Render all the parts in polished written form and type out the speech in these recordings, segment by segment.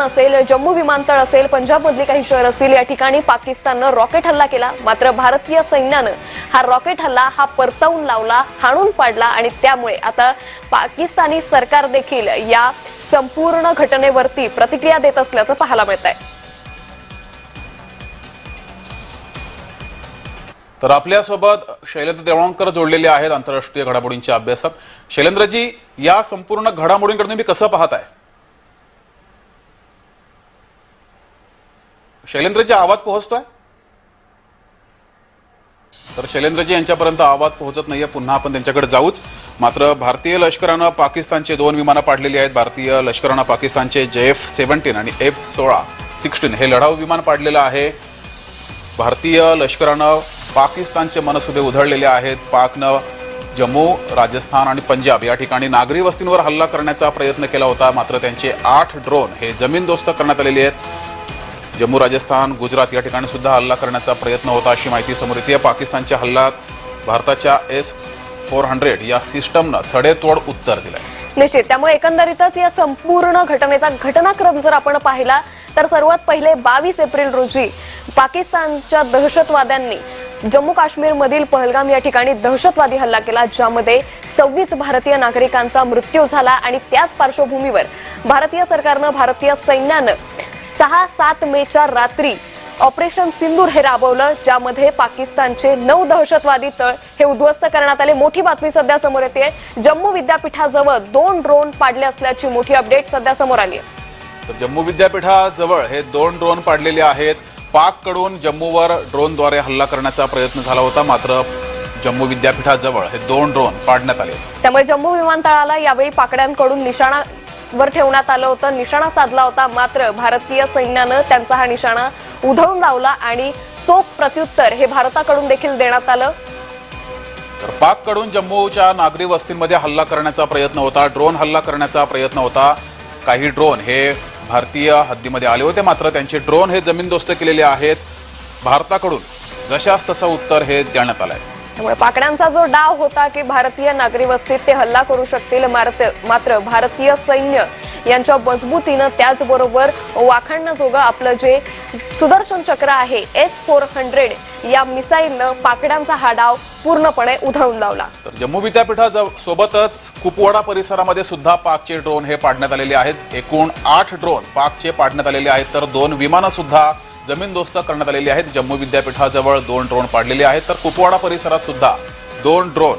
असेल, जम्मू विमानतळ असेल, पंजाब मधली काही शहर असतील, या ठिकाणी पाकिस्ताननं रॉकेट हल्ला केला। मात्र भारतीय सैन्यानं हा रॉकेट हल्ला परतवून लावला, हाणून पाडला आणि त्यामुळे आता पाकिस्तानी सरकार देखील या संपूर्ण घटनेवरती प्रतिक्रिया देत असल्याचं पाहायला मिळतंय। तर आपल्यासोबत शैलेंद्र देवळकर जोडलेले आहेत, आंतरराष्ट्रीय घडामोडींचे अभ्यासक। शैलेंद्रजी, या संपूर्ण घडामोडींकडे तुम्ही कसं पाहताय? शैलेंद्रजी, आवाज पोहोचतोय? तर शैलेंद्रजी यांच्यापर्यंत आवाज पोहोचत नाहीये, पुन्हा आपण त्यांच्याकडे जाऊच। मात्र भारतीय लष्करानं पाकिस्तानचे 2 विमानं पाडलेली आहेत। भारतीय लष्करानं पाकिस्तानचे JF-17 आणि F-16 हे लढाऊ विमान पाडलेलं आहे। भारतीय लष्करानं पाकिस्तानचे मनसुबे उधळलेले आहेत। पाकनं जम्मू, राजस्थान आणि पंजाब या ठिकाणी नागरी वस्तींवर हल्ला करण्याचा प्रयत्न केला होता, मात्र त्यांचे 8 ड्रोन हे जमीनदोस्त करण्यात आलेले आहेत। जम्मू, राजस्थान, गुजरात या ठिकाणी सुद्धा हल्ला करण्याचा प्रयत्न होता अशी माहिती समोर येते। पाकिस्तानच्या हल्ल्यात भारताच्या S-400 या सिस्टमनं सडेतोड उत्तर दिलंय। निश्चित, त्यामुळे एकंदरीतच या संपूर्ण घटनेचा घटनाक्रम जर आपण पाहिला तर सर्वात पहिले 22 एप्रिल रोजी पाकिस्तानच्या दहशतवाद्यांनी जम्मू काश्मीर मधील पहलगाम या ठिकाणी दहशतवादी हल्ला केला, ज्यामध्ये 26 भारतीय नागरिकांचा मृत्यू झाला। आणि त्याच पार्श्वभूमीवर भारतीय सरकारनं, भारतीय सैन्यानं 6-7 मेच्या रात्री ऑपरेशन सिंदूर हे राबवलं, ज्यामध्ये पाकिस्तानचे 9 दहशतवादी तळ हे उद्ध्वस्त करण्यात आले। मोठी बातमी सध्या समोर येते, जम्मू विद्यापीठाजवळ 2 ड्रोन पाडले असल्याची मोठी अपडेट सध्या समोर आली आहे। तर जम्मू विद्यापीठाजवळ हे 2 ड्रोन पाडलेले आहेत। पाककडून जम्मूवर ड्रोनद्वारे हल्ला करण्याचा प्रयत्न झाला होता, मात्र जम्मू विद्यापीठाजवळ हे 2 ड्रोन पाडण्यात आले। त्यामुळे जम्मू विमानतळाला यावेळी पाकड्यांकडून निशाणावर ठेवण्यात आलं होतं, निशाणा साधला होता। मात्र भारतीय सैन्यानं त्यांचा हा निशाणा उधळून लावला आणि चोख प्रत्युत्तर हे भारताकडून देखील देण्यात आलं। तर पाककडून जम्मूच्या नागरी वस्तींमध्ये हल्ला करण्याचा प्रयत्न होता, ड्रोन हल्ला करण्याचा प्रयत्न होता। काही ड्रोन हे भारतीय हद्दीमध्ये आले होते, मात्र त्यांचे ड्रोन हे जमीनदोस्त केलेले आहेत। भारताकडून जशास तसं उत्तर हे देण्यात आलंय। त्यामुळे पाकड्यांचा जो डाव होता की भारतीय नागरी वस्तीत ते हल्ला करू शकतील, मात्र भारतीय सैन्य यांच्या मजबूतीनं, त्याचबरोबर वाखाणण्याजोगं आपलं जे सुदर्शन चक्र आहे S-400 या मिसाईलनं पाकड्यांचा हा डाव पूर्णपणे उधळून लावला। तर जम्मू विद्यापीठासोबतच कुपवाडा परिसरामध्ये सुद्धा पाकचे ड्रोन हे पाडण्यात आलेले आहेत। एकूण 8 ड्रोन पाकचे पाडण्यात आलेले आहेत, तर 2 विमानं सुद्धा जमीनदोस्त करण्यात आलेली आहेत। जम्मू विद्यापीठाजवळ 2 ड्रोन पाडलेले आहेत, तर कुपवाडा परिसरात सुद्धा 2 ड्रोन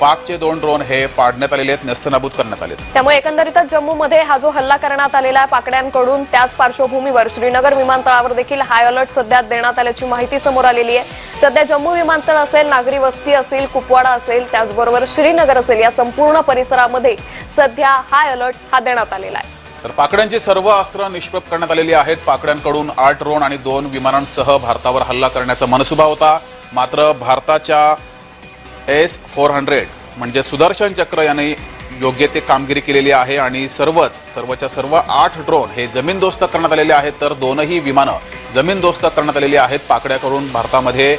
पाकचे 2 ड्रोन हे पाडण्यात आलेले आहेत, नेस्तनाबूत करण्यात आले। त्यामुळे एकंदरीतच जम्मूमध्ये हा जो हल्ला करण्यात आलेला आहे पाकड्यांकडून, त्याच पार्श्वभूमीवर श्रीनगर विमानतळावर देखील हाय अलर्ट सध्या देण्यात आल्याची माहिती समोर आलेली आहे। सध्या जम्मू विमानतळ असेल, नागरी वस्ती असेल, कुपवाडा असेल, त्याचबरोबर श्रीनगर असेल, या संपूर्ण परिसरामध्ये सध्या हाय अलर्ट हा देण्यात आलेला आहे। तर पाकड्यांची सर्व अस्त्र निष्प्रभ करण्यात आलेली आहेत। पाकड्यांकडून 8 ड्रोन आणि 2 विमानांसह भारतावर हल्ला करण्याचा मनसुबा होता, मात्र भारताच्या S-400 म्हणजे सुदर्शन चक्र याने योग्य ते कामगिरी केलेली आहे आणि सर्वच्या सर्व 8 ड्रोन हे जमीनदोस्त करण्यात आलेले आहेत, तर 2ही विमानं जमीनदोस्त करण्यात आलेली आहेत। पाकड्याकडून भारतामध्ये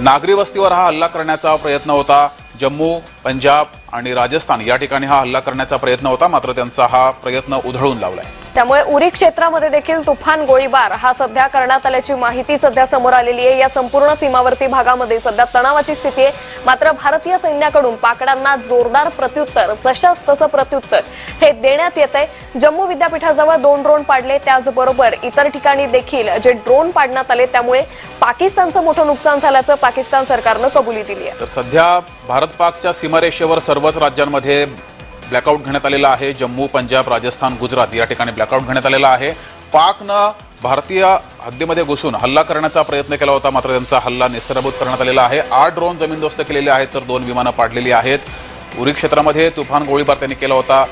नागरी वस्तीवर हा हल्ला करण्याचा प्रयत्न होता। जम्मू, पंजाब आणि राजस्थान या ठिकाणी हा हल्ला करण्याचा प्रयत्न होता, मात्र त्यांचा हा प्रयत्न उधळून लावलाय। त्यामुळे उरी क्षेत्रामध्ये देखील तुफान गोळीबार हा सध्या करण्यात आल्याची माहिती सध्या समोर आलेली आहे। या संपूर्ण सीमावर्ती भागामध्ये सध्या तणावाची स्थिती आहे, मात्र भारतीय सैन्याकडून पाकड्यांना जोरदार प्रत्युत्तर, जशास तसं प्रत्युत्तर हे देण्यात येत आहे। जम्मू विद्यापीठाजवळ 2 ड्रोन पाडले, त्याचबरोबर इतर ठिकाणी देखील जे ड्रोन पाडण्यात आले, त्यामुळे पाकिस्तानचं मोठं नुकसान झाल्याचं पाकिस्तान सरकारनं कबुली दिली आहे। तर सध्या भारत-पाकच्या सीमारेषेवर सर्वच राज्यांमध्ये ब्लॅकआउट घेण्यात आलेला आहे। जम्मू, पंजाब, राजस्थान, गुजरात या ठिकाणी ब्लॅकआउट घेण्यात आलेला आहे। पाकनं भारतीय हद्दीमध्ये घुसून हल्ला करण्याचा प्रयत्न केला होता, मात्र त्यांचा हल्ला नेस्तनाबूत करण्यात आलेला आहे। 8 ड्रोन जमीनदोस्त केलेले आहेत, तर 2 विमानं पाडलेली आहेत। उरी क्षेत्रामध्ये तुफान गोळीबार त्यांनी केला होता।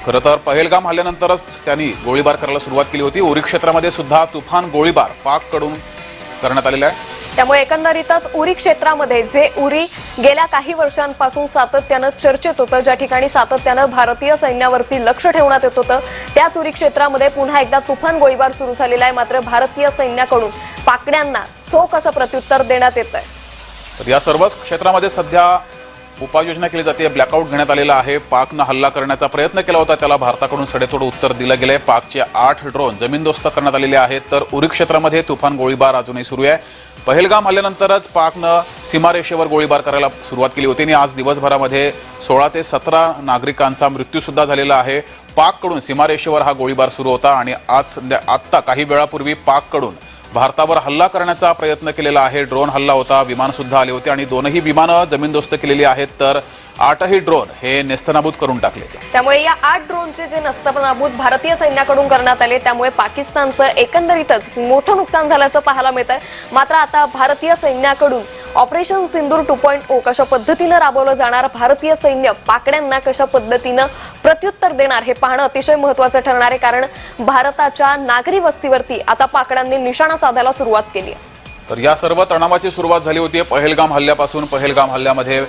खरं तर पहलगाम हल्ल्यानंतरच त्यांनी गोळीबार करायला सुरुवात केली होती। उरी क्षेत्रामध्ये सुद्धा तुफान गोळीबार पाककडून करण्यात आलेला आहे। त्यामुळे एकंदरीतच उरी क्षेत्रामध्ये जे उरी गेल्या काही वर्षांपासून सातत्यानं चर्चेत होतं, ज्या ठिकाणी सातत्यानं भारतीय सैन्यावरती लक्ष ठेवण्यात येत होतं, त्याच उरी क्षेत्रामध्ये पुन्हा एकदा तुफान गोळीबार सुरू झालेला आहे। मात्र भारतीय सैन्याकडून पाकड्यांना चोख असं प्रत्युत्तर देण्यात येत आहे। तर या सर्वच क्षेत्रामध्ये सध्या उपाययोजना केली जाते, ब्लॅकआउट घेण्यात आलेला आहे. पाकनं हल्ला करण्याचा प्रयत्न केला होता, त्याला भारताकडून सडेतोड उत्तर दिलं गेलंय. पाकचे 8 ड्रोन जमीनदोस्त करण्यात आलेले आहेत. तर उरी क्षेत्रामध्ये तुफान गोळीबार अजूनही सुरू आहे. पहलगाम हल्ल्यानंतरच पाकनं सीमारेषेवर गोळीबार करायला सुरुवात केली होती आणि आज दिवसभरामध्ये 16 ते 17 नागरिकांचा मृत्यू सुद्धा झालेला आहे. पाककडून सीमारेषेवर हा गोळीबार सुरू होता आणि आत्ता काही वेळापूर्वी पाककडून भारतावर हल्ला करण्याचा प्रयत्न केलेला आहे. ड्रोन हल्ला होता, विमान सुद्धा आले होते आणि दोनही विमानं जमीनदोस्त केलेली आहेत. तर 8ही ड्रोन हे नेस्तनाबूत करून टाकले. त्यामुळे या 8 ड्रोनचे जे नेस्तनाबूत भारतीय सैन्याकडून करण्यात आले, त्यामुळे पाकिस्तानचं एकंदरीतच मोठं नुकसान झाल्याचं पाहायला मिळतंय. मात्र आता भारतीय सैन्याकडून ऑपरेशन सिंदूर 2.0 कशा पद्धतीनं राबवलं जाणार, भारतीय सैन्य पाकड्यांना कशा पद्धतीनं प्रत्युत्तर देणार हे पाहणं अतिशय महत्त्वाचं ठरणार आहे. कारण भारताच्या नागरी वस्तीवरती आता पाकड्यांनी निशाणा साधायला सुरुवात केली आहे. तर या सर्व तणावाची सुरुवात झाली होती पहलगाम हल्ल्यापासून. पहलगाम हल्ल्यामध्ये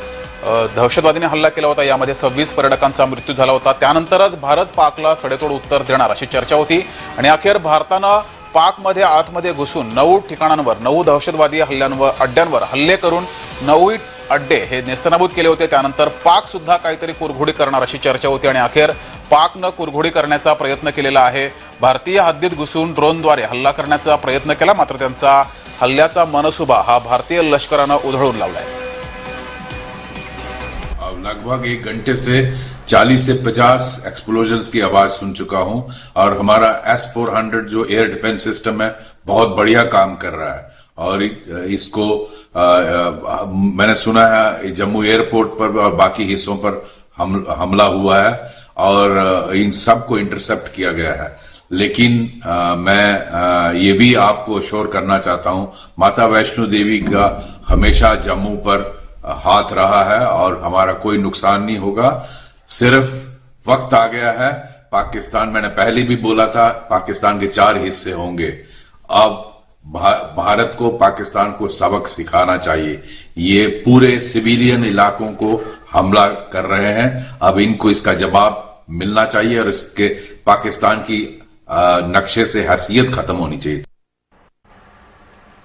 दहशतवादीने हल्ला केला होता, यामध्ये 26 पर्यटकांचा मृत्यू झाला होता. त्यानंतरच भारत पाकला सडेतोड उत्तर देणार अशी चर्चा होती आणि अखेर भारतानं पाकमध्ये आतमध्ये घुसून 9 ठिकाणांवर 9 दहशतवादी अड्ड्यांवर हल्ले करून 9 अड्डे हे नेस्तनाबूत केले होते. त्यानंतर पाक सुद्धा काहीतरी कुरघोडी करणार अशी चर्चा होती आणि अखेर पाकनं कुरघोडी करण्याचा प्रयत्न केलेला आहे. भारतीय हद्दीत घुसून ड्रोनद्वारे हल्ला करण्याचा प्रयत्न केला, मात्र त्यांचा हल्ल्याचा मनसुबा हा भारतीय लष्करानं उधळून लावलाय. लगभग 1 घंटे से 40 से 50 एक्सप्लोजन्स की आवाज सुन चुका हूं और हमारा S-400 जो एयर डिफेंस सिस्टम है बहुत बढ़िया काम कर रहा है. और इसको मैंने सुना है जम्मू एयरपोर्ट पर और बाकी हिस्सों पर हमला हुआ है और इन सब को इंटरसेप्ट किया गया है. लेकिन मैं ये भी आपको अश्योर करना चाहता हूं, माता वैष्णो देवी का हमेशा जम्मू पर हाथ रहा है और हमारा कोई नुकसान नहीं होगा. सिर्फ वक्त आ गया है. पाकिस्तान, मैंने पहले भी बोला था, पाकिस्तान के 4 हिस्से होंगे. अब भारत को पाकिस्तान को सबक सिखाना चाहिए. ये पूरे सिविलियन इलाकों को हमला कर रहे हैं, अब इनको इसका जवाब मिलना चाहिए और इसके पाकिस्तान की नक्शे से हैसियत खत्म होनी चाहिए.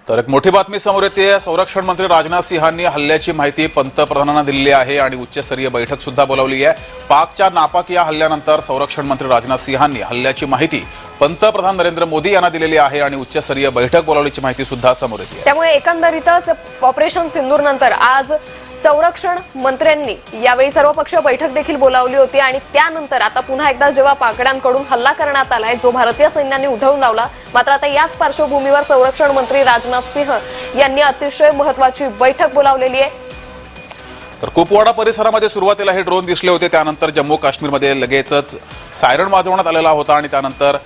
तर एक मोठी बातमी समोर येते. संरक्षण मंत्री राजनाथ सिंहांनी हल्ल्याची माहिती पंतप्रधानांना दिलेली आहे आणि उच्चस्तरीय बैठक सुद्धा बोलावली आहे. पाकच्या नापाक या हल्ल्यानंतर संरक्षण मंत्री राजनाथ सिंहांनी हल्ल्याची माहिती पंतप्रधान नरेंद्र मोदी यांना दिलेली आहे आणि उच्चस्तरीय बैठक बोलावल्याची माहिती सुद्धा समोर येते. त्यामुळे एकंदरीतच ऑपरेशन सिंदूर नंतर आज संरक्षण मंत्र्यांनी यावेळी सर्वपक्षीय बैठक देखील बोलावली होती आणि त्यानंतर आता पुन्हा एकदा जेव्हा पाकड्यांकडून हल्ला करण्यात आलाय, जो भारतीय सैन्याने उधळून लावला, मात्र आता याच पार्श्वभूमीवर संरक्षण मंत्री राजनाथ सिंह यांनी अतिशय महत्त्वाची बैठक बोलावलेली आहे. तर कुपवाडा परिसरामध्ये सुरुवातीला हे ड्रोन दिसले होते, त्यानंतर जम्मू काश्मीरमध्ये लगेचच सायरन वाजवण्यात आलेला होता आणि त्यानंतर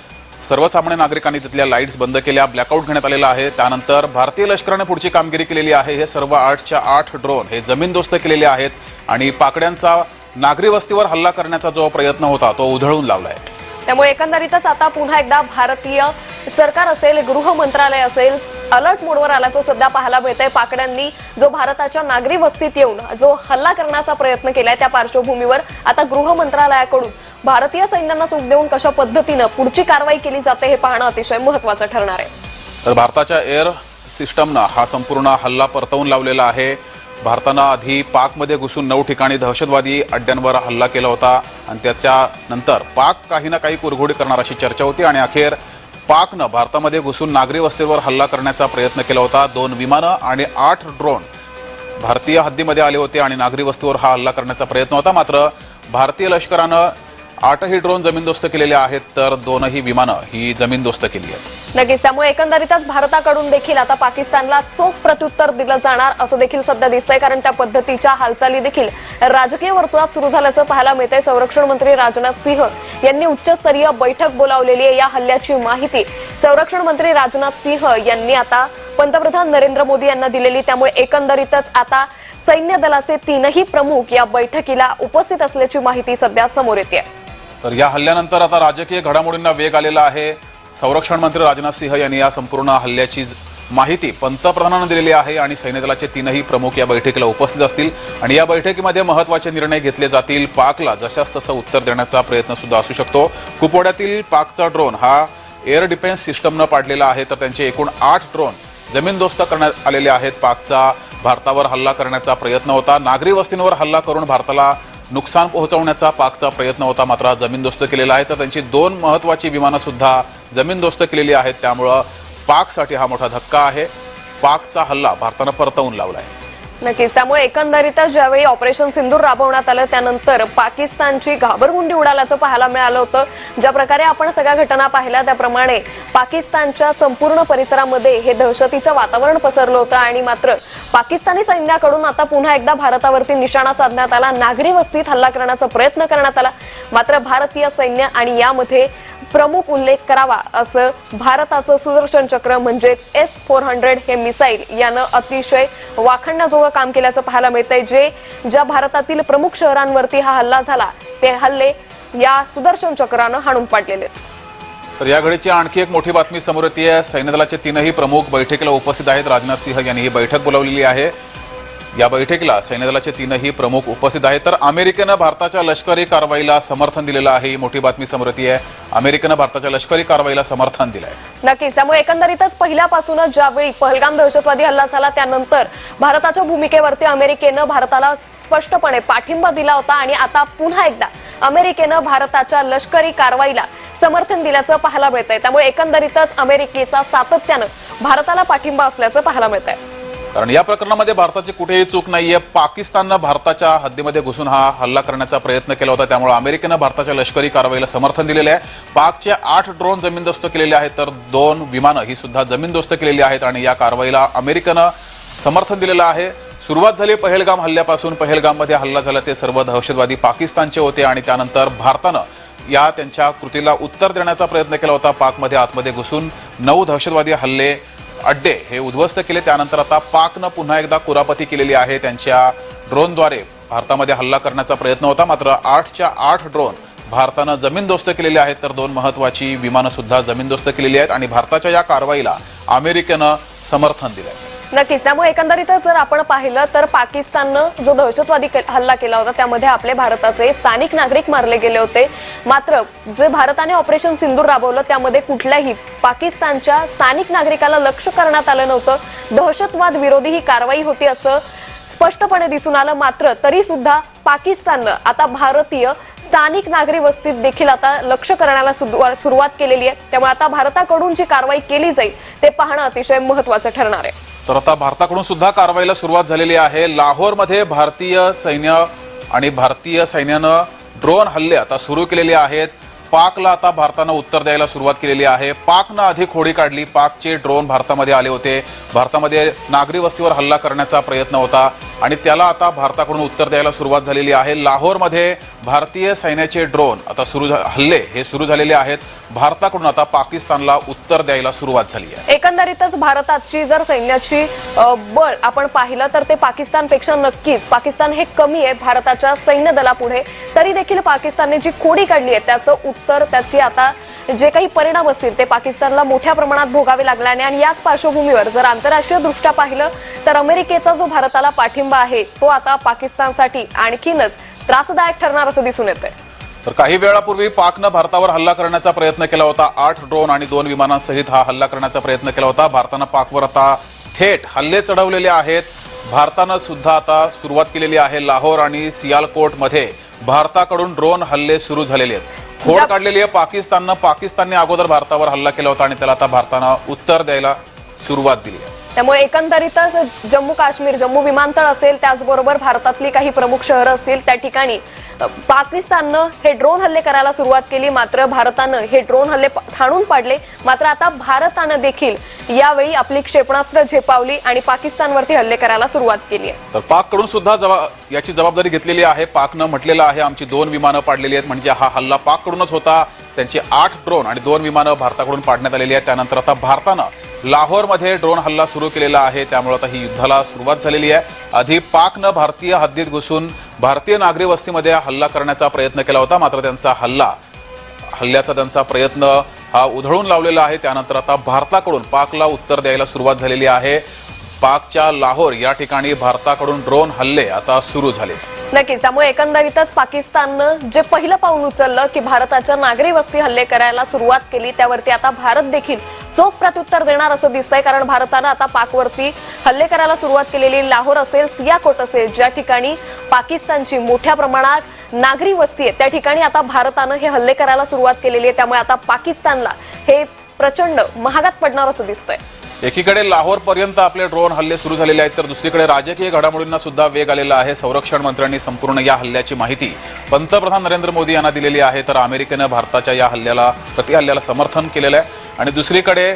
सर्वसामान्य नागरिकांनी तिथल्या लाईट्स बंद केल्या, ब्लॅकआउट घेण्यात आलेला आहे. त्यानंतर भारतीय लष्कराने पुढची कामगिरी केलेली आहे. हे सर्व 8च्या 8 ड्रोन हे जमीनदोस्त केलेले आहेत आणि पाकड्यांचा नागरी वस्तीवर हल्ला करण्याचा जो प्रयत्न होता तो उधळून लावलाय. त्यामुळे एकंदरीतच आता पुन्हा एकदा भारतीय सरकार असेल, गृह मंत्रालय असेल, अलर्ट मोडवर आल्याचं सध्या पाहायला मिळतंय. पाकड्यांनी जो भारताच्या नागरी वस्तीत येऊन जो हल्ला करण्याचा प्रयत्न केलाय, त्या पार्श्वभूमीवर आता गृह मंत्रालयाकडून भारतीय सैन्यांना सूट देऊन कशा पद्धतीनं पुढची कारवाई केली जाते हे पाहणं अतिशय महत्त्वाचं ठरणार आहे. तर भारताच्या एअर सिस्टमनं हा संपूर्ण हल्ला परतवून लावलेला आहे. भारतानं आधी पाकमध्ये घुसून 9 ठिकाणी दहशतवादी अड्ड्यांवर हल्ला केला होता आणि त्याच्यानंतर पाक काही ना काही कुरघोडी करणार अशी चर्चा होती आणि अखेर पाकनं भारतामध्ये घुसून नागरी वस्तीवर हल्ला करण्याचा प्रयत्न केला होता. 2 विमानं आणि 8 ड्रोन भारतीय हद्दीमध्ये आले होते आणि नागरी वस्तीवर हा हल्ला करण्याचा प्रयत्न होता. मात्र भारतीय लष्करानं 8ही ड्रोन जमीनदोस्त केलेले आहेत, तर 2ही विमानं ही जमीनदोस्त केली आहेत. नक्कीच. त्यामुळे एकंदरीतच भारताकडून देखील आता पाकिस्तानला चोख प्रत्युत्तर दिलं जाणार असं देखील सध्या दिसतंय. कारण त्या पद्धतीच्या हालचाली देखील राजकीय वर्तुळात सुरू झाल्याचं पाहायला मिळतंय. संरक्षण मंत्री राजनाथ सिंह यांनी उच्चस्तरीय बैठक बोलावलेली आहे. या हल्ल्याची माहिती संरक्षण मंत्री राजनाथ सिंह यांनी आता पंतप्रधान नरेंद्र मोदी यांना दिलेली. त्यामुळे एकंदरीतच आता सैन्य दलाचे 3ही प्रमुख या बैठकीला उपस्थित असल्याची माहिती सध्या समोर येते. तर या हल्ल्यानंतर आता राजकीय घडामोडींना वेग आलेला आहे. संरक्षण मंत्री राजनाथ सिंह यांनी या संपूर्ण हल्ल्याची माहिती पंतप्रधानांना दिलेली आहे आणि सैन्य दलाचे 3ही प्रमुख या बैठकीला उपस्थित असतील आणि या बैठकीमध्ये महत्त्वाचे निर्णय घेतले जातील. पाकला जशास तसं उत्तर देण्याचा प्रयत्न सुद्धा असू शकतो. कुपवाड्यातील पाकचा ड्रोन हा एअर डिफेन्स सिस्टमनं पाडलेला आहे, तर त्यांचे एकूण 8 ड्रोन जमीनदोस्त करण्यात आलेले आहेत. पाकचा भारतावर हल्ला करण्याचा प्रयत्न होता, नागरी वस्तींवर हल्ला करून भारताला नुकसान पोहोचवण्याचा पाकचा प्रयत्न होता, मात्र जमीनदोस्त केलेला आहे. तर त्यांची 2 महत्त्वाची विमानं सुद्धा जमीनदोस्त केलेली आहेत. त्यामुळं पाकसाठी हा मोठा धक्का आहे. पाकचा हल्ला भारतानं परतवून लावला आहे. नक्कीच. त्यामुळे एकंदरीतच ज्यावेळी ऑपरेशन सिंदूर राबवण्यात आलं त्यानंतर पाकिस्तानची घाबरगुंडी उडाल्याचं पाहायला मिळालं होतं. ज्या प्रकारे आपण सगळ्या घटना पाहिल्या त्याप्रमाणे पाकिस्तानच्या संपूर्ण परिसरामध्ये हे दहशतीचं वातावरण पसरलं होतं आणि मात्र पाकिस्तानी सैन्याकडून आता पुन्हा एकदा भारतावरती निशाणा साधण्यात आला, नागरी वस्तीत हल्ला करण्याचा प्रयत्न करण्यात आला. मात्र भारतीय सैन्य आणि यामध्ये प्रमुख उल्लेख करावा असं भारताचं सुदर्शन चक्र म्हणजेच S-400 हे मिसाईल यानं अतिशय वाखाणण्याजोगं काम केल्याचं पाहायला मिळतंय. ज्या भारतातील प्रमुख शहरांवरती हा हल्ला झाला ते हल्ले या सुदर्शन चक्रानं हाणून पाडलेले. तर या घडीची आणखी एक मोठी बातमी समोर येते. सैन्यदलाचे 3ही प्रमुख बैठकीला उपस्थित आहेत. राजनाथ सिंह यांनी ही बैठक बोलावलेली आहे. या बैठकीला सैन्यदलाचे 3ही प्रमुख उपस्थित आहेत. तर अमेरिकेनं भारताच्या लष्करी कारवाईला समर्थन दिलेलं आहे. ही मोठी बातमी समोर येते. अमेरिकेनं भारताच्या लष्करी कारवाईला समर्थन दिलंय. नक्कीच. त्यामुळे एकंदरीतच पहिल्यापासूनच ज्यावेळी पहलगाम दहशतवादी हल्ला झाला त्यानंतर भारताच्या भूमिकेवरती अमेरिकेनं भारताला स्पष्टपणे पाठिंबा दिला होता आणि आता पुन्हा एकदा अमेरिकेनं भारताच्या लष्करी कारवाईला समर्थन दिल्याचं पाहायला मिळतंय. त्यामुळे एकंदरीतच अमेरिकेचा सातत्यानं भारताला पाठिंबा असल्याचं पाहायला मिळतंय. कारण या प्रकरणामध्ये भारताची कुठेही चूक नाहीये. पाकिस्ताननं भारताच्या हद्दीमध्ये घुसून हा हल्ला करण्याचा प्रयत्न केला होता. त्यामुळे अमेरिकेनं भारताच्या लष्करी कारवाईला समर्थन दिलेलं आहे. पाकचे 8 ड्रोन जमीनदोस्त केलेले आहेत तर 2 विमानं ही सुद्धा जमीनदोस्त केलेली आहेत आणि या कारवाईला अमेरिकेनं समर्थन दिलेलं आहे. सुरुवात झाली पहलगाम हल्ल्यापासून. पहलगाममध्ये हल्ला झाला ते सर्व दहशतवादी पाकिस्तानचे होते आणि त्यानंतर भारतानं या त्यांच्या कृतीला उत्तर देण्याचा प्रयत्न केला होता. पाकमध्ये आतमध्ये घुसून 9 दहशतवादी हल्ले अड्डे हे उद्ध्वस्त केले. त्यानंतर आता पाकनं पुन्हा एकदा कुरापती केलेली आहे. त्यांच्या ड्रोनद्वारे भारतामध्ये हल्ला करण्याचा प्रयत्न होता, मात्र 8च्या 8 ड्रोन भारतानं जमीनदोस्त केलेले आहेत तर 2 महत्त्वाची विमानं सुद्धा जमीनदोस्त केलेली आहेत आणि भारताच्या या कारवाईला अमेरिकेनं समर्थन दिलंय. नक्कीच. त्यामुळे एकंदरीतच जर आपण पाहिलं तर पाकिस्ताननं जो दहशतवादी हल्ला केला होता त्यामध्ये आपले भारताचे स्थानिक नागरिक मारले गेले होते. मात्र जे भारताने ऑपरेशन सिंदूर राबवलं त्यामध्ये कुठल्याही पाकिस्तानच्या स्थानिक नागरिकाला लक्ष करण्यात आलं नव्हतं. दहशतवाद विरोधी ही कारवाई होती असं स्पष्टपणे दिसून आलं. मात्र तरी सुद्धा पाकिस्ताननं आता भारतीय स्थानिक नागरी वस्तीत देखील आता लक्ष करण्याला सुरुवात केलेली आहे. त्यामुळे आता भारताकडून जी कारवाई केली जाईल ते पाहणं अतिशय महत्त्वाचं ठरणार आहे. तर आता भारताकडून सुद्धा कारवाईला सुरुवात झालेली आहे. लाहोरमध्ये भारतीय सैन्य आणि भारतीय सैन्यानं ड्रोन हल्ले आता सुरू केलेले आहेत. पाकला आता भारतानं उत्तर द्यायला सुरुवात केलेली आहे. पाकनं अधिक होडी काढली. पाकचे ड्रोन भारतामध्ये आले होते. भारतामध्ये नागरी वस्तीवर हल्ला करण्याचा प्रयत्न होता आणि त्याला आता भारताकडून उत्तर द्यायला सुरुवात झालेली आहे. लाहोरमध्ये भारतीय सैन्याचे ड्रोन आता हल्ले हे सुरू झालेले आहेत. भारताकडून आता पाकिस्तानला उत्तर द्यायला सुरुवात झाली आहे. एकंदरीतच भारताची जर सैन्याची बळ आपण पाहिलं तर ते पाकिस्तानपेक्षा नक्कीच पाकिस्तान हे कमी आहे भारताच्या सैन्य दलापुढे. तरी देखील पाकिस्तानने जी खोडी काढली आहे त्याचं उत्तर त्याची आता जे काही परिणाम असतील ते पाकिस्तानला मोठ्या प्रमाणात भोगावे लागल्याने आणि याच पार्श्वभूमीवर जर आंतरराष्ट्रीय दृष्ट्या पाहिलं तर अमेरिकेचा जो भारताला पाठिंबा आहे तो आता पाकिस्तानसाठी आणखीनच त्रासदायक ठरणार असं दिसून येतंय. तर काही वेळापूर्वी पाकनं भारतावर हल्ला करण्याचा प्रयत्न केला होता. 8 ड्रोन आणि 2 विमानांसहित हा हल्ला करण्याचा प्रयत्न केला होता. भारतानं पाकवर आता थेट हल्ले चढवलेले आहेत. भारतानं सुद्धा आता सुरुवात केलेली आहे. लाहोर आणि सियालकोटमध्ये भारताकडून ड्रोन हल्ले सुरू झालेले आहेत. खोड काढलेली आहे पाकिस्तानने अगोदर भारतावर हल्ला केला होता आणि त्याला आता भारतानं उत्तर द्यायला सुरुवात दिली आहे. त्यामुळे एकंदरीतच जम्मू विमानतळ असेल त्याचबरोबर भारतातली काही प्रमुख शहरं असतील त्या ठिकाणी पाकिस्ताननं हे ड्रोन हल्ले करायला सुरुवात केली. मात्र भारतानं हे ड्रोन हल्ले ठाणून पाडले. मात्र आता भारतानं देखील यावेळी आपली क्षेपणास्त्र झेपावली आणि पाकिस्तानवरती हल्ले करायला सुरुवात केली आहे. तर पाककडून सुद्धा याची जबाबदारी घेतलेली आहे. पाकनं म्हटलेलं आहे आमची 2 विमानं पाडलेली आहेत. म्हणजे हा हल्ला पाककडूनच होता. त्यांची 8 ड्रोन आणि 2 विमानं भारताकडून पाडण्यात आलेली आहेत. त्यानंतर आता भारतानं लाहोरमध्ये ड्रोन हल्ला सुरू केलेला आहे. त्यामुळे आता ही युद्धाला सुरुवात झालेली आहे. आधी पाकनं भारतीय हद्दीत घुसून भारतीय नागरी वस्तीमध्ये हल्ला करण्याचा प्रयत्न केला होता. मात्र त्यांचा हल्ल्याचा त्यांचा प्रयत्न हा उधळून लावलेला आहे. त्यानंतर आता भारताकडून पाकला उत्तर द्यायला सुरुवात झालेली आहे. पाकच्या लाहोर या ठिकाणी भारताकडून ड्रोन हल्ले आता सुरू झाले. नक्कीच. त्यामुळे एकंदरीतच पाकिस्ताननं जे पहिलं पाऊल उचललं की भारताच्या नागरी वस्ती हल्ले करायला सुरुवात केली त्यावरती आता भारत देखील चोख प्रत्युत्तर देणार असं दिसतंय, कारण भारतानं आता पाकवरती हल्ले करायला सुरुवात केलेली. लाहोर असेल, सियाकोट असेल, ज्या ठिकाणी पाकिस्तानची मोठ्या प्रमाणात नागरी वस्ती आहे त्या ठिकाणी आता भारतानं हे हल्ले करायला सुरुवात केलेली आहे. त्यामुळे आता पाकिस्तानला हे प्रचंड महागात पडणार असं दिसतंय. एकीकडे लाहोर पर्यंत आपले ड्रोन हल्ले सुरू झालेले आहेत, तर दुसरीकडे राजकीय घडामोडींना सुद्धा वेग आलेला आहे. संरक्षण मंत्र्यांनी संपूर्ण या हल्ल्याची माहिती पंतप्रधान नरेंद्र मोदी यांना दिलेली आहे, तर अमेरिकेनं भारताच्या या प्रतिहल्ल्याला समर्थन केलेलं आहे. आणि दुसरीकडे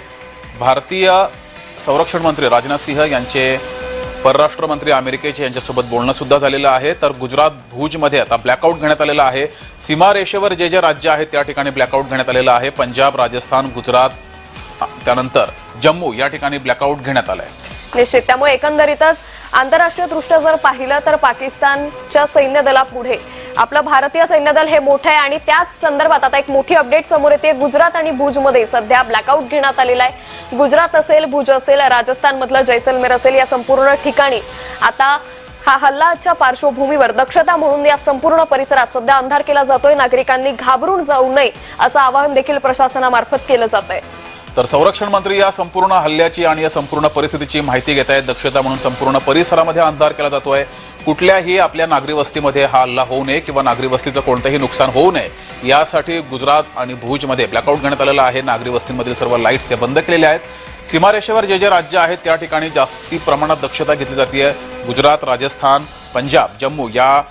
भारतीय संरक्षण मंत्री राजनाथ सिंह यांचे परराष्ट्र मंत्री अमेरिकेचे यांच्यासोबत बोलणं सुद्धा झालेलं आहे. तर गुजरात भुजमध्ये आता ब्लॅकआउट घेण्यात आलेलं आहे. सीमारेषेवर जे राज्य आहेत त्या ठिकाणी ब्लॅकआउट घेण्यात आलेलं आहे. पंजाब, राजस्थान, गुजरात, त्यानंतर जम्मू या ठिकाणी ब्लॅकआउट घेण्यात आलंय. निश्चित. त्यामुळे एकंदरीतच आंतरराष्ट्रीय दृष्ट्या जर पाहिलं तर पाकिस्तानच्या सैन्य दलापुढे आपलं भारतीय सैन्य दल हे मोठं आहे. आणि त्याच संदर्भात आता एक मोठी अपडेट समोर येते. गुजरात आणि भुजमध्ये सध्या ब्लॅकआउट घेण्यात आलेला आहे. गुजरात असेल, भुज असेल, राजस्थान मधलं जैसलमेर असेल, या संपूर्ण ठिकाणी आता हा हल्ल्याच्या पार्श्वभूमीवर दक्षता म्हणून या संपूर्ण परिसरात सध्या अंधार केला जातोय. नागरिकांनी घाबरून जाऊ नये असं आवाहन देखील प्रशासनामार्फत केलं जात आहे. तर संरक्षण मंत्री या संपूर्ण हल्ल्याची आणि या संपूर्ण परिस्थितीची माहिती घेत आहेत. दक्षता म्हणून संपूर्ण परिसरामध्ये अंधार केला जातोय. कुठल्याही आपल्या नागरी वस्तीमध्ये हा हल्ला होऊ नये किंवा नागरी वस्तीचं कोणतंही नुकसान होऊ नये यासाठी गुजरात आणि भुजमध्ये ब्लॅकआउट घेण्यात आलेलं आहे. नागरी वस्तीमधील सर्व लाईट्स बंद केलेल्या आहेत. सीमारेषेवर जे राज्य आहेत त्या ठिकाणी जास्ती प्रमाणात दक्षता घेतली जाते. गुजरात, राजस्थान, पंजाब, जम्मू या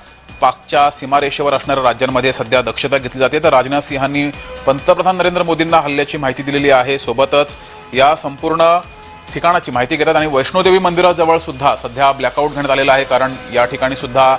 पाकच्या सीमारेषेवर असणाऱ्या राज्यांमध्ये सध्या दक्षता घेतली जाते. तर राजनाथ सिंहांनी पंतप्रधान नरेंद्र मोदींना हल्ल्याची माहिती दिलेली आहे. सोबतच या संपूर्ण ठिकाणाची माहिती घेतात. आणि वैष्णोदेवी मंदिराजवळ सुद्धा सध्या ब्लॅकआउट घेण्यात आलेला आहे, कारण या ठिकाणी सुद्धा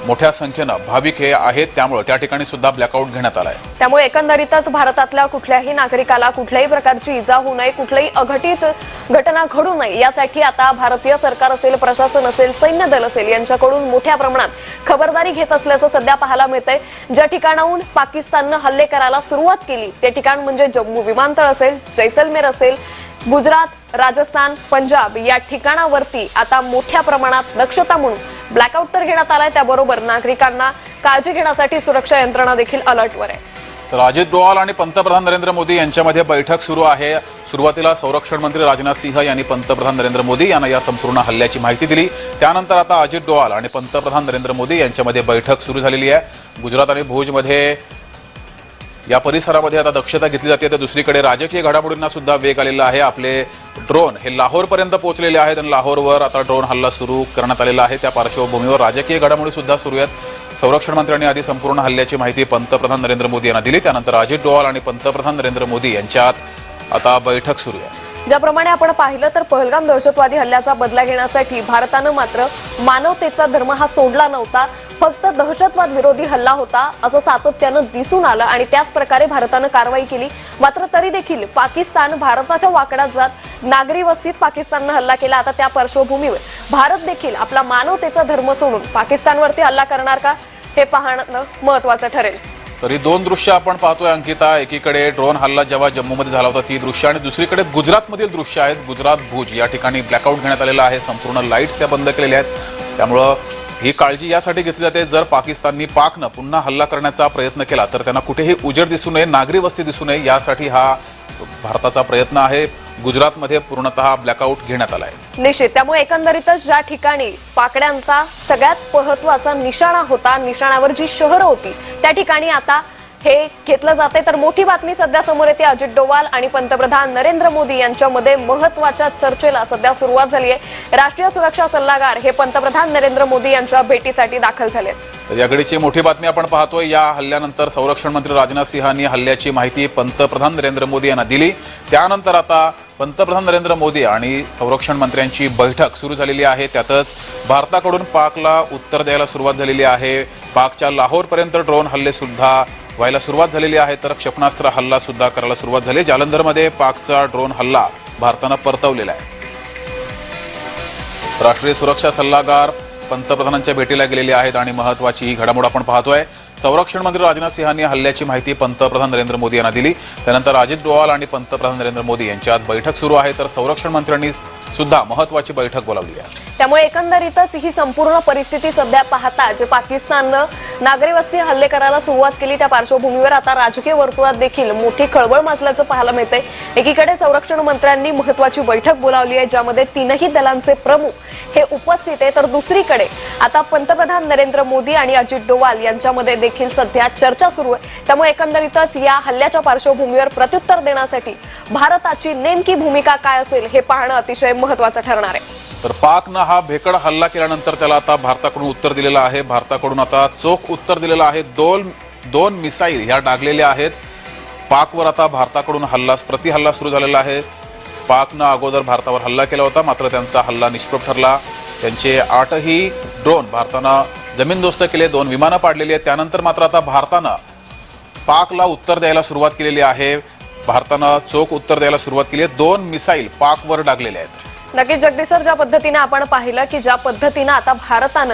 मोठ्या संख्येनं भाविक हे आहेत, त्यामुळे त्या ठिकाणी सुद्धा ब्लॅकआउट घेण्यात आला आहे. त्यामुळे एकंदरीतच भारतातल्या कुठल्याही नागरिकाला कुठल्याही प्रकारची इजा होऊ नये, कुठल्याही अघटित घटना घडू नये यासाठी आता भारतीय सरकार असेल, प्रशासन असेल, सैन्य दल असेल यांच्याकडून मोठ्या प्रमाणात खबरदारी घेत असल्याचं सध्या पाहायला मिळतंय. ज्या ठिकाणाहून पाकिस्ताननं हल्ले करायला सुरुवात केली ते ठिकाण म्हणजे जम्मू विमानतळ असेल, जैसलमेर असेल, गुजरात, राजस्थान, पंजाब या ठिकाणावरती आता मोठ्या प्रमाणात दक्षता म्हणून ब्लॅकआउट तर घेण्यात आलाय. त्याबरोबर नागरिकांना काळजी घेण्यासाठी सुरक्षा यंत्रणा देखील अलर्टवर आहे. तर अजित डोवाल आणि पंतप्रधान नरेंद्र मोदी यांच्यामध्ये बैठक सुरू आहे. सुरुवातीला संरक्षण मंत्री राजनाथ सिंह यांनी पंतप्रधान नरेंद्र मोदी यांना या संपूर्ण हल्ल्याची माहिती दिली. त्यानंतर आता अजित डोवाल आणि पंतप्रधान नरेंद्र मोदी यांच्यामध्ये बैठक सुरू झालेली आहे. गुजरात आणि भुजमध्ये या परिसरामध्ये आता दक्षता घेतली जाते. तर दुसरीकडे राजकीय घडामोडींना सुद्धा वेग आलेला आहे. आपले ड्रोन हे लाहोरपर्यंत पोहोचलेले आहेत आणि लाहोरवर आता ड्रोन हल्ला सुरू करण्यात आलेला आहे. त्या पार्श्वभूमीवर राजकीय घडामोडी सुद्धा सुरू आहेत. संरक्षण मंत्र्यांनी आधी संपूर्ण हल्ल्याची माहिती पंतप्रधान नरेंद्र मोदी यांना दिली. त्यानंतर अजित डोवाल आणि पंतप्रधान नरेंद्र मोदी यांच्यात आता बैठक सुरू आहे. ज्याप्रमाणे आपण पाहिलं तर पहलगाम दहशतवादी हल्ल्याचा बदला घेण्यासाठी भारतानं मात्र मानवतेचा धर्म हा सोडला नव्हता. फक्त दहशतवाद विरोधी हल्ला होता असं सातत्यानं दिसून आलं आणि त्याच प्रकारे भारतानं कारवाई केली. मात्र तरी देखील पाकिस्तान भारताच्या वाकड्यात जात नागरी वस्तीत पाकिस्ताननं हल्ला केला. आता त्या पार्श्वभूमीवर भारत देखील आपला मानवतेचा धर्म सोडून पाकिस्तानवरती हल्ला करणार का हे पाहणं महत्वाचं ठरेल. तरी दोन दृश्य आपण पाहतोय अंकिता. एकीकडे ड्रोन हल्ला जेव्हा जम्मूमध्ये झाला होता ती दृश्य, आणि दुसरीकडे गुजरातमधील दृश्य आहेत. गुजरात भुज या ठिकाणी ब्लॅकआउट घेण्यात आलेला आहे. संपूर्ण लाईट्स या बंद केलेल्या आहेत. त्यामुळं ही काळजी यासाठी घेतली जाते, जर पाकनं पुन्हा हल्ला करण्याचा प्रयत्न केला तर त्यांना कुठेही उजेड दिसू नये, नागरी वस्ती दिसू नये, यासाठी हा भारताचा प्रयत्न आहे. गुजरातमध्ये पूर्णतः ब्लॅकआउट घेण्यात आलाय. निश्चित. त्यामुळे एकंदरीतच ज्या ठिकाणी पाकड्यांचा सगळ्यात महत्वाचा निशाणा होता, निशाणावर जी शहरं होती त्या ठिकाणी आता हे घेतलं जाते. तर मोठी बातमी सध्या समोर येते. अजित डोवाल आणि पंतप्रधान नरेंद्र मोदी यांच्यामध्ये महत्वाच्या चर्चेला सध्या सुरुवात झाली आहे. राष्ट्रीय सुरक्षा सल्लागार हे पंतप्रधान नरेंद्र मोदी यांच्या भेटीसाठी दाखल झाले. या घडीची मोठी बातमी आपण पाहतोय. या हल्ल्यानंतर संरक्षण मंत्री राजनाथ सिंहांनी हल्ल्याची माहिती पंतप्रधान नरेंद्र मोदी यांना दिली. त्यानंतर आता पंतप्रधान नरेंद्र मोदी आणि संरक्षण मंत्र्यांची बैठक सुरू झालेली आहे. त्यातच भारताकडून पाकला उत्तर द्यायला सुरुवात झालेली आहे. पाकच्या लाहोरपर्यंत ड्रोन हल्ले सुद्धा व्हायला सुरुवात झालेली आहे. तर क्षेपणास्त्र हल्ला सुद्धा करायला सुरुवात झाली. जालंधरमध्ये पाकचा ड्रोन हल्ला भारतानं परतवलेला आहे. राष्ट्रीय सुरक्षा सल्लागार पंतप्रधानांच्या भेटीला गेलेले आहेत आणि महत्वाची ही घडामोड आपण पाहतोय. संरक्षण मंत्री राजनाथ सिंहांनी हल्ल्याची माहिती पंतप्रधान नरेंद्र मोदी यांना दिली. त्यानंतर अजित डोवाल आणि पंतप्रधान नरेंद्र मोदी यांच्यात बैठक सुरू आहे. तर संरक्षण मंत्र्यांनी सुद्धा महत्वाची बैठक बोलावली आहे. त्यामुळे एकंदरीतच ही संपूर्ण परिस्थिती सध्या पाहता जे पाकिस्ताननं नागरी वस्ती हल्ले करायला सुरुवात केली त्या पार्श्वभूमीवर आता राजकीय वर्तुळात देखील मोठी खळबळ माजल्याचं पाहायला मिळतंय। एकीकडे संरक्षण मंत्र्यांनी महत्वाची बैठक बोलावली आहे ज्यामध्ये तीनही दलांचे प्रमुख हे उपस्थित आहे, तर दुसरीकडे आता पंतप्रधान नरेंद्र मोदी आणि अजित डोवाल यांच्यामध्ये देखील सध्या चर्चा सुरू आहे। त्यामुळे एकंदरीतच या हल्ल्याच्या पार्श्वभूमीवर प्रत्युत्तर देण्यासाठी भारताची नेमकी भूमिका काय असेल हे पाहणं अतिशय महत्त्वाचं ठरणार आहे। तर पाकनं हा भेकड हल्ला केल्यानंतर त्याला आता भारताकडून उत्तर दिलेलं आहे। भारताकडून आता चोख उत्तर दिलेलं आहे। दोन मिसाईल ह्या डागलेल्या आहेत। पाकवर आता भारताकडून प्रतिहल्ला सुरू झालेला आहे। पाकनं अगोदर भारतावर हल्ला केला होता, मात्र त्यांचा हल्ला निष्प्रभ ठरला। त्यांचे 8ही ड्रोन भारतानं जमीनदोस्त केले, 2 विमानं पाडलेली आहेत। त्यानंतर मात्र आता भारतानं पाकला उत्तर द्यायला सुरुवात केलेली आहे। भारतानं चोख उत्तर द्यायला सुरुवात केली आहे। 2 मिसाईल पाकवर डागलेल्या आहेत। नक्कीच जगदीश सर, ज्या पद्धतीने आपण पाहिलं की ज्या पद्धतीने आता भारतानं